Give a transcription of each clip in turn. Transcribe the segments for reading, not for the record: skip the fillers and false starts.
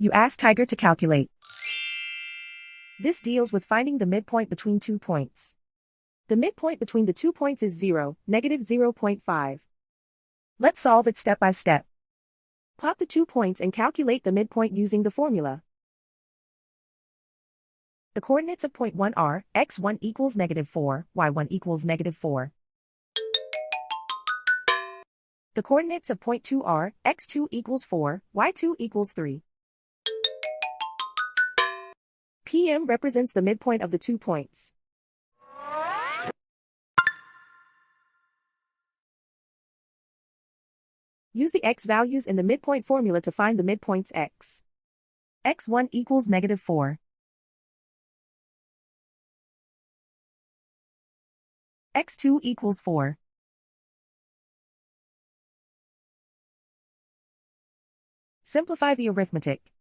You ask Tiger to calculate. This deals with finding the midpoint between 2 points. The midpoint between the 2 points is 0, negative 0.5. Let's solve it step by step. Plot the 2 points and calculate the midpoint using the formula. The coordinates of point 1 are, x1 equals negative 4, y1 equals negative 4. The coordinates of point 2 are, x2 equals 4, y2 equals 3. PM represents the midpoint of the 2 points. Use the x values in the midpoint formula to find the midpoints x. x1 equals negative 4. x2 equals 4. Simplify the arithmetic.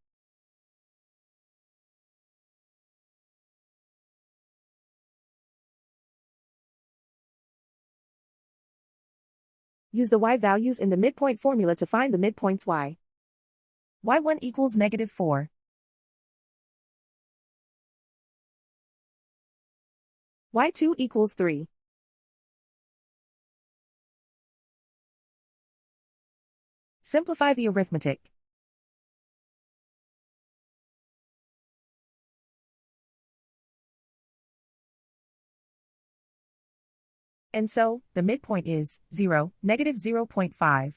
Use the y values in the midpoint formula to find the midpoints y. y1 equals negative 4. y2 equals 3. Simplify the arithmetic. And so, the midpoint is 0, negative 0.5.